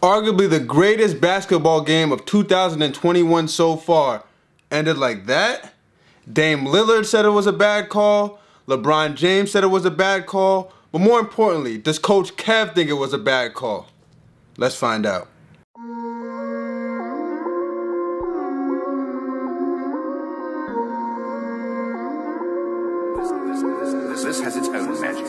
Arguably the greatest basketball game of 2021 so far ended like that. Dame Lillard said it was a bad call. LeBron James said it was a bad call. But more importantly, does Coach Kev think it was a bad call? Let's find out. This has its own magic.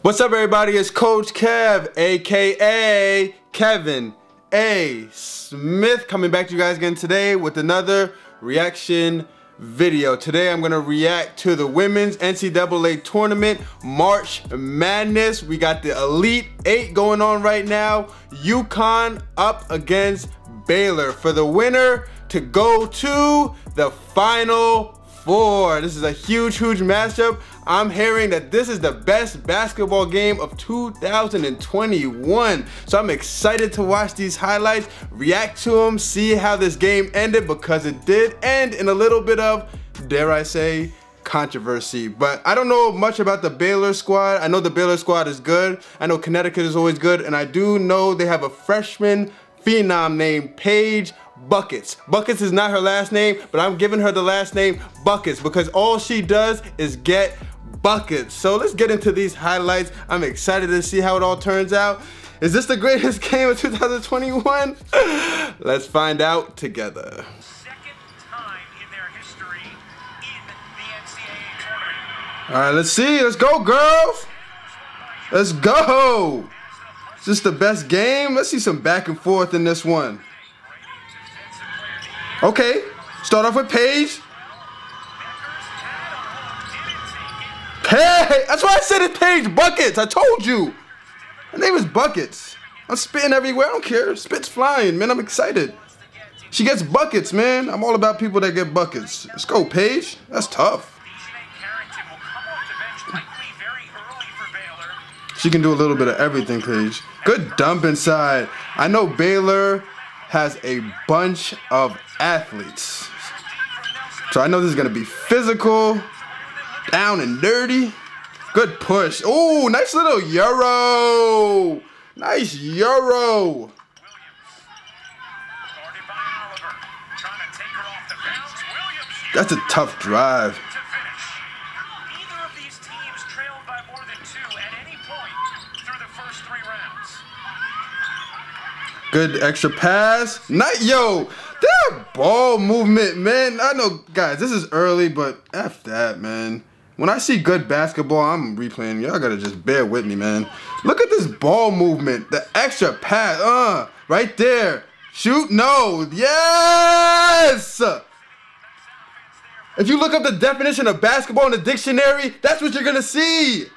What's up, everybody? It's Coach Kev, aka Kevin A. Smith, coming back to you guys again today with another reaction video. Today I'm gonna react to the Women's NCAA Tournament, March Madness. We got the Elite Eight going on right now. Uconn up against Baylor for the winner to go to the Final Four. This is a huge matchup. I'm hearing that this is the best basketball game of 2021. So I'm excited to watch these highlights, react to them, see how this game ended, because it did end in a little bit of, dare I say, controversy. But I don't know much about the Baylor squad. I know the Baylor squad is good. I know Connecticut is always good. And I do know they have a freshman phenom named Paige Buckets. Buckets is not her last name, but I'm giving her the last name Buckets because all she does is get buckets. So let's get into these highlights. I'm excited to see how it all turns out. Is this the greatest game of 2021? Let's find out together. Second time in their history in the NCAA tournament. All right, let's see. Let's go, girls. Let's go. Is this the best game? Let's see some back and forth in this one. Okay, start off with Paige. Hey, that's why I said it's Paige Buckets. I told you. Her name is Buckets. I'm spitting everywhere. I don't care. Spit's flying, man. I'm excited. She gets buckets, man. I'm all about people that get buckets. Let's go, Paige. That's tough. She can do a little bit of everything, Paige. Good dump inside. I know Baylor has a bunch of athletes, so I know this is gonna be physical, down and dirty. Good push. Oh, nice little Euro. Nice Euro. That's a tough drive. Neither of these teams trailed by more than 2 at any point through the first 3 rounds. Good extra pass. Yo, that ball movement, man. I know, guys, this is early, but F that, man. When I see good basketball, I'm replaying. Y'all gotta just bear with me, man. Look at this ball movement. The extra pass. Right there. Shoot. No. Yes! If you look up the definition of basketball in the dictionary, that's what you're gonna see.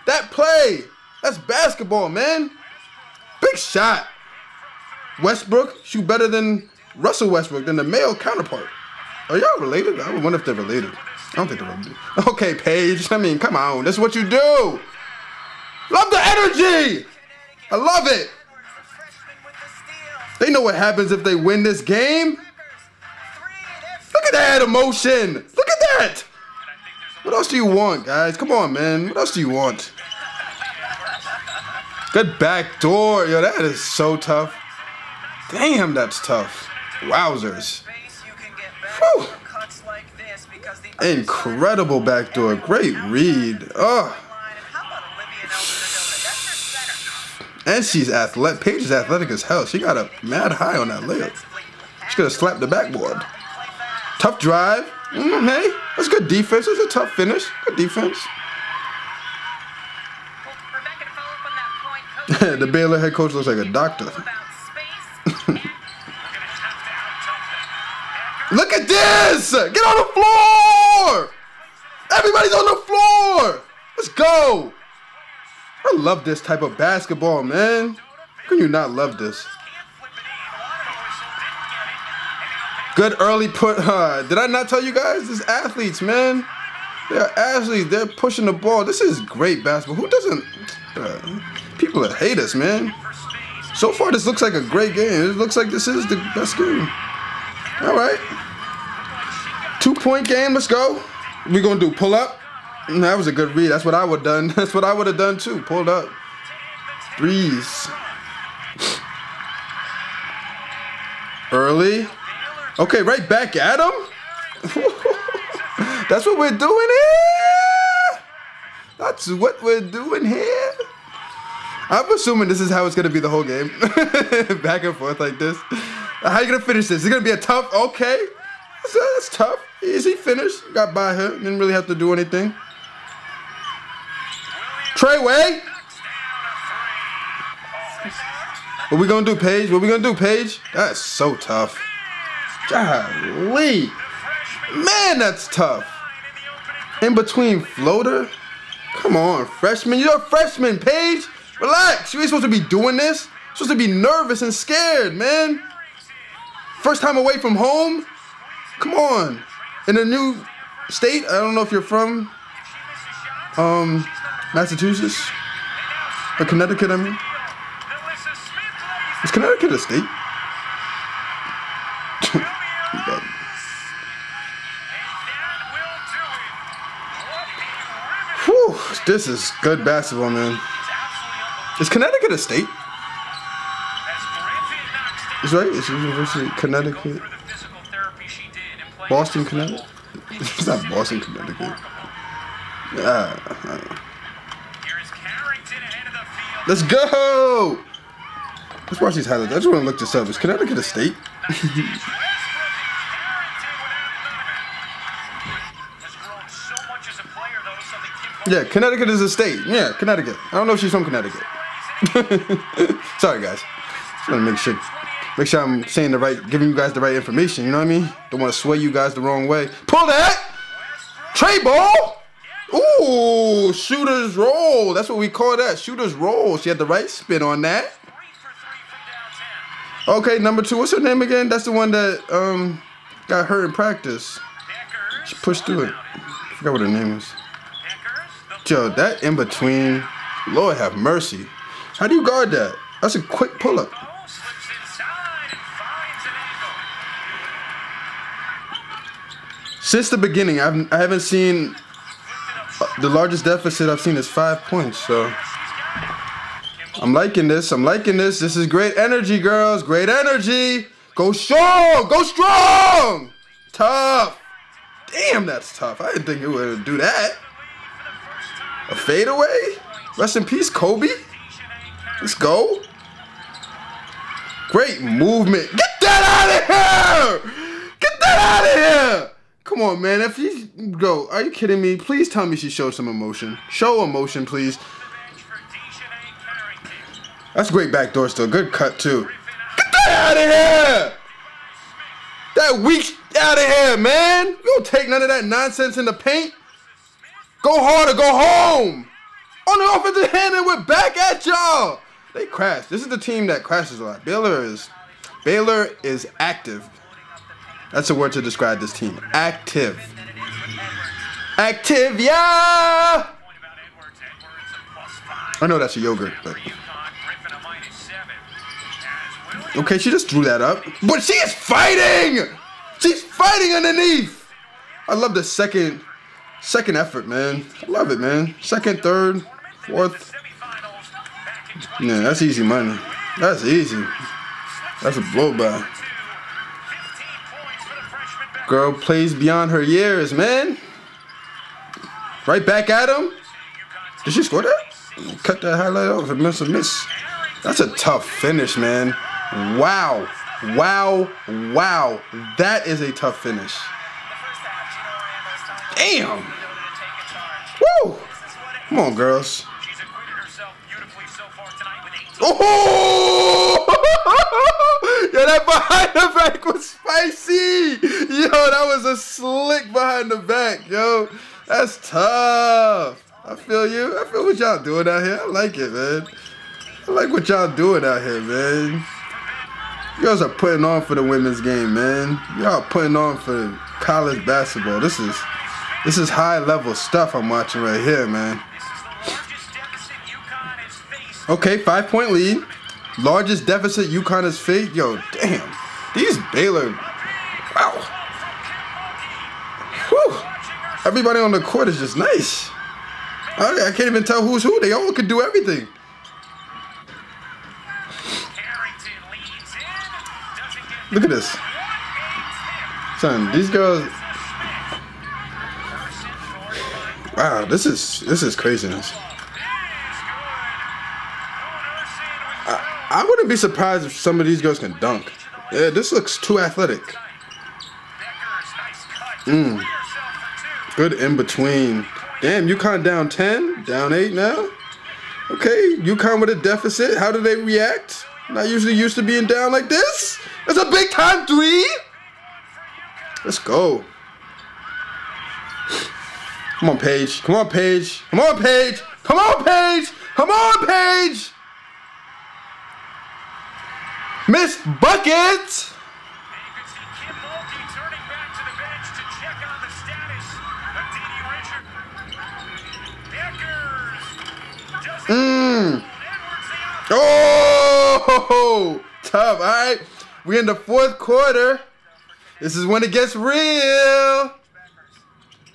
That play. That's basketball, man. Big shot. Westbrook shoot better than Russell Westbrook, than the male counterpart. Are y'all related? I wonder if they're related. I don't think they're related. Okay, Paige. I mean, come on. That's what you do. Love the energy. I love it. They know what happens if they win this game. Look at that emotion. Look at that. What else do you want, guys? Come on, man. What else do you want? Good back door. Yo, that is so tough. Damn, that's tough. Wowzers. Whew. Incredible backdoor. Great read. Oh. And she's athletic. Paige is athletic as hell. She got a mad high on that layup. She could have slapped the backboard. Tough drive. Hey, that's good defense. That's a tough finish. Good defense. The Baylor head coach looks like a doctor. Look at this! Get on the floor! Everybody's on the floor! Let's go! I love this type of basketball, man. How can you not love this? Good early put. Did I not tell you guys? This athletes, man. They're athletes. They're pushing the ball. This is great basketball. Who doesn't? People that hate us, man. So far, this looks like a great game. It looks like this is the best game. All right. 2-point game. Let's go. We're going to do pull up. That was a good read. That's what I would have done. That's what I would have done too. Pulled up. threes. Early. Okay, right back at him. That's what we're doing here. That's what we're doing here. I'm assuming this is how it's gonna be the whole game. Back and forth like this. How you gonna finish this? It's gonna be a tough. Okay, that's tough. Easy finish. Got by her. Didn't really have to do anything. Treyway. What we gonna do, Paige? What we gonna do, Paige? That's so tough. Golly. Man, that's tough. In between floater? Come on, freshman. You're a freshman, Paige. Relax. You ain't supposed to be doing this. You're supposed to be nervous and scared, man. First time away from home? Come on. In a new state? I don't know if you're from Massachusetts or Connecticut, I mean. Is Connecticut a state? Whew, this is good basketball, man. Is Connecticut a state? It's right. It's University of Connecticut. Boston, Connecticut. It's not Boston, Connecticut. Let's go. Let's watch these highlights. I just want to look this up. Is Connecticut a state? Yeah, Connecticut is a state. Yeah, Connecticut. I don't know if she's from Connecticut. Sorry, guys. Just want to make sure I'm saying the right, giving you guys the right information. You know what I mean? Don't want to sway you guys the wrong way. Pull that. Tray ball. Ooh, shooter's roll. That's what we call that. Shooter's roll. She had the right spin on that. Okay, number 2. What's her name again? That's the one that got hurt in practice. She pushed through it. I forgot what her name was. Yo, that in between. Lord have mercy. How do you guard that? That's a quick pull-up. Since the beginning, I haven't seen the largest deficit I've seen is 5 points. So I'm liking this. I'm liking this. This is great energy, girls. Great energy. Go strong. Go strong. Tough. Damn, that's tough. I didn't think it would do that. A fadeaway? Rest in peace, Kobe. Let's go. Great movement. Get that out of here! Get that out of here! Come on, man. If you go, are you kidding me? Please tell me she showed some emotion. Show emotion, please. That's a great backdoor still. Good cut, too. Get that out of here! That weak out of here, man. You don't take none of that nonsense in the paint. Go hard or go home. On the offensive hand, and we're back at y'all. They crashed. This is the team that crashes a lot. Baylor is active. That's a word to describe this team. Active. Active, yeah. I know that's a yogurt, but okay, she just drew that up. But she is fighting. She's fighting underneath. I love the second effort, man. I love it, man. Second, third, fourth. Yeah, that's easy money. That's easy. That's a blow by. Girl plays beyond her years, man. Right back at him. Did she score that? Cut that highlight off and miss a miss. That's a tough finish, man. Wow. Wow. Wow. That is a tough finish. Damn. Woo. Come on, girls. Oh! Yeah, that behind the back was spicy. Yo, that was a slick behind the back, yo. That's tough. I feel you. I feel what y'all doing out here. I like it, man. I like what y'all doing out here, man. You guys are putting on for the women's game, man. Y'all putting on for college basketball. This is high level stuff I'm watching right here, man. Okay, 5-point lead. Largest deficit Uconn has faced. Yo, damn. These Baylor. Wow. Whew. Everybody on the court is just nice. I can't even tell who's who. They all could do everything. Look at this. Son, these girls. Wow, this is craziness. I wouldn't be surprised if some of these girls can dunk. Yeah, this looks too athletic. Good in between. Damn, Uconn down 10, down 8 now. Okay, Uconn with a deficit. How do they react? Not usually used to being down like this. That's a big time 3. Let's go. Come on, Paige. Come on, Paige. Come on, Paige. Come on, Paige. Come on, Paige. Miss Bucket. Oh, tough. All right, we're in the 4th quarter. This is when it gets real.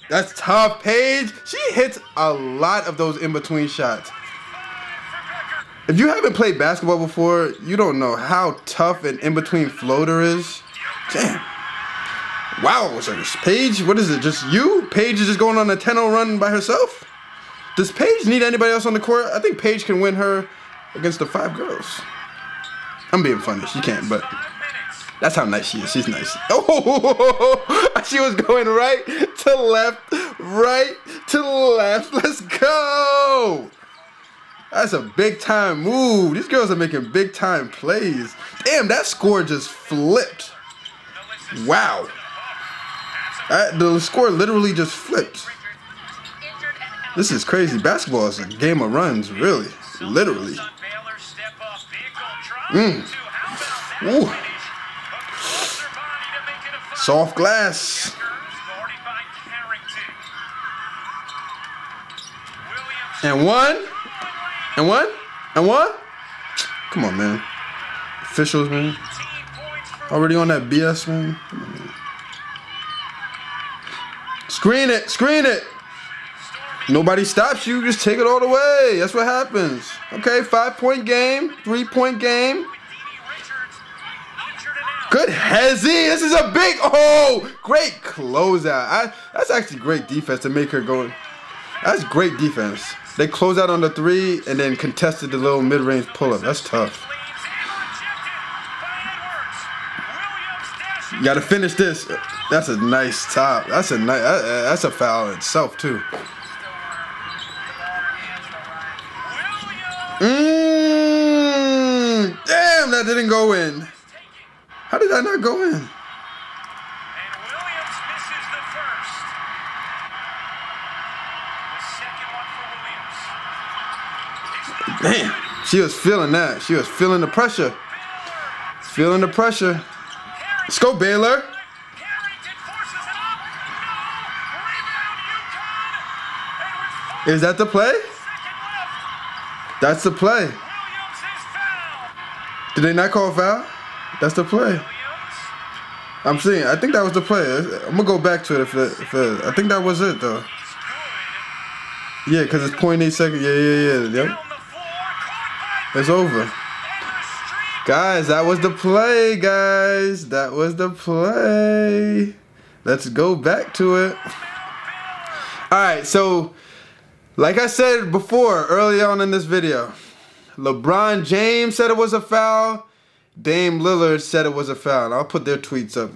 That's tough, Paige. She hits a lot of those in-between shots. If you haven't played basketball before, you don't know how tough an in-between floater is. Damn. Wow, Paige, what is it, just you? Paige is just going on a 10-0 run by herself? Does Paige need anybody else on the court? I think Paige can win her against the 5 girls. I'm being funny, she can't, but that's how nice she is. She's nice. Oh, she was going right to left, right to left. Let's go. That's a big time move. These girls are making big time plays. Damn, that score just flipped. Wow. The score literally just flipped. This is crazy. Basketball is a game of runs, really. Literally. Ooh. Soft glass. And one. And one. And one. Come on, man. Officials, man. Already on that BS, man. Come on, man. Screen it. Screen it. Nobody stops you. Just take it all the way. That's what happens. Okay, 5-point game. 3-point game. Good hezzy. This is a big, great closeout. That's actually great defense to make her go. That's great defense. They close out on the 3 and then contested the little mid-range pull-up. That's tough. You got to finish this. That's a nice top. That's a foul itself too. Damn, that didn't go in. How did that not go in? And Williams misses the first. The second one for Williams. Damn, she was feeling that. She was feeling the pressure. Feeling the pressure. Let's go, Baylor. Is that the play? That's the play. Did they not call a foul? That's the play. I'm seeing. I think that was the play. I'm gonna go back to it if I think that was it though. Yeah, because it's 0.8 seconds. Yeah. Yep. It's over. Guys, that was the play, guys. That was the play. Let's go back to it. All right, so like I said before, early on in this video, LeBron James said it was a foul. Dame Lillard said it was a foul. And I'll put their tweets up.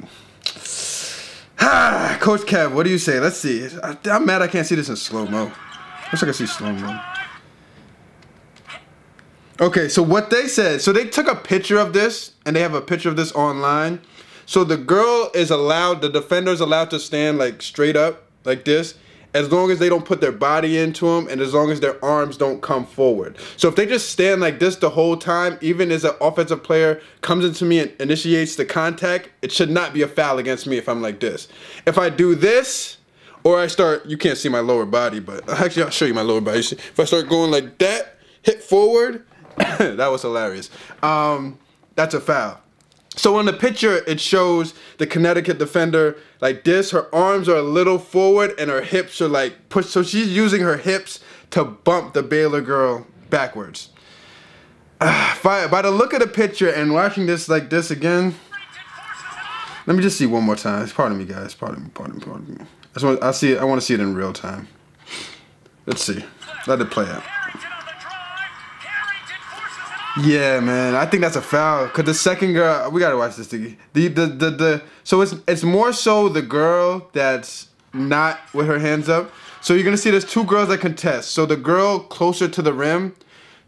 Coach Kev, what do you say? Let's see. I'm mad I can't see this in slow-mo. Wish I could see slow-mo. Okay, so what they said, so they took a picture of this, and they have a picture of this online. So the girl is allowed, the defender's allowed to stand like straight up, like this, as long as they don't put their body into them, and as long as their arms don't come forward. So if they just stand like this the whole time, even as an offensive player comes into me and initiates the contact, it should not be a foul against me if I'm like this. If I do this, or I start, you can't see my lower body, but actually I'll show you my lower body. If I start going like that, hit forward, that was hilarious. That's a foul. So in the picture, it shows the Connecticut defender like this. Her arms are a little forward and her hips are like pushed. So she's using her hips to bump the Baylor girl backwards. By the look of the picture and watching this like this again, Let me just see one more time. Pardon me, guys. Pardon me. I want to see it in real time. Let's see. Let it play out. Yeah, man. I think that's a foul. Cause the second girl, we gotta watch this thing. So it's more so the girl that's not with her hands up. So you're gonna see there's two girls that contest. So the girl closer to the rim,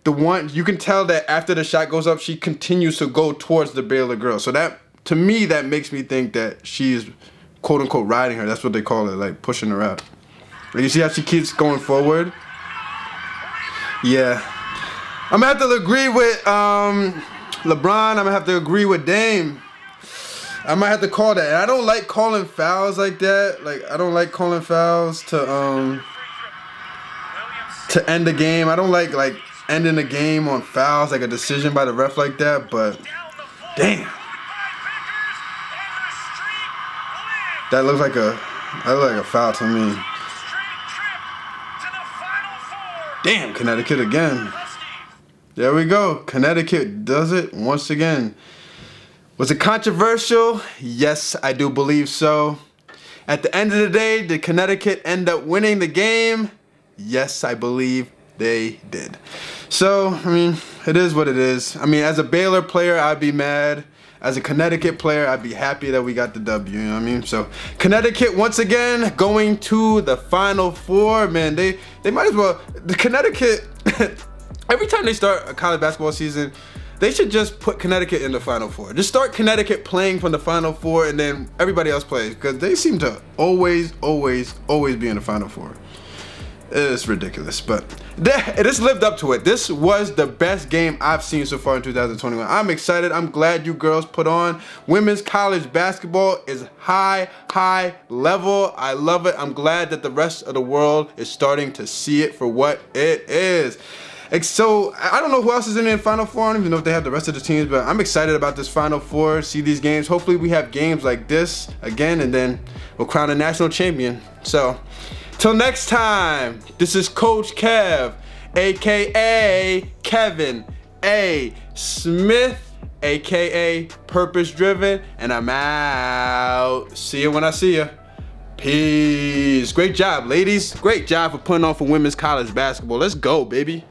the one you can tell that after the shot goes up, she continues to go towards the Baylor girl. So that, to me, that makes me think that she's quote unquote riding her. That's what they call it, like pushing her out. Like, you see how she keeps going forward? Yeah. I'm gonna have to agree with LeBron. I'm gonna have to agree with Dame. I might have to call that. And I don't like calling fouls like that. Like, I don't like calling fouls to end the game. I don't like ending the game on fouls, like a decision by the ref like that. But damn, that looks like a foul to me. Damn, Connecticut again. There we go. Connecticut does it once again. Was it controversial? Yes, I do believe so. At the end of the day, did Connecticut end up winning the game? Yes, I believe they did. So, I mean, it is what it is. I mean, as a Baylor player, I'd be mad. As a Connecticut player, I'd be happy that we got the W, you know what I mean? So, Connecticut, once again, going to the Final Four. Man, they might as well, the Connecticut, every time they start a college basketball season, they should just put Connecticut in the Final Four. Just start Connecticut playing from the Final Four, and then everybody else plays, because they seem to always be in the Final Four. It's ridiculous, but this lived up to it. This was the best game I've seen so far in 2021. I'm excited. I'm glad you girls put on. Women's college basketball is high level. I love it. I'm glad that the rest of the world is starting to see it for what it is. So, I don't know who else is in the Final Four. I don't even know if they have the rest of the teams, but I'm excited about this Final Four, see these games. Hopefully we have games like this again, and then we'll crown a national champion. So, till next time, this is Coach Kev, aka Kevin A. Smith, aka Purpose Driven, and I'm out. See you when I see you. Peace. Great job, ladies. Great job for putting on for women's college basketball. Let's go, baby.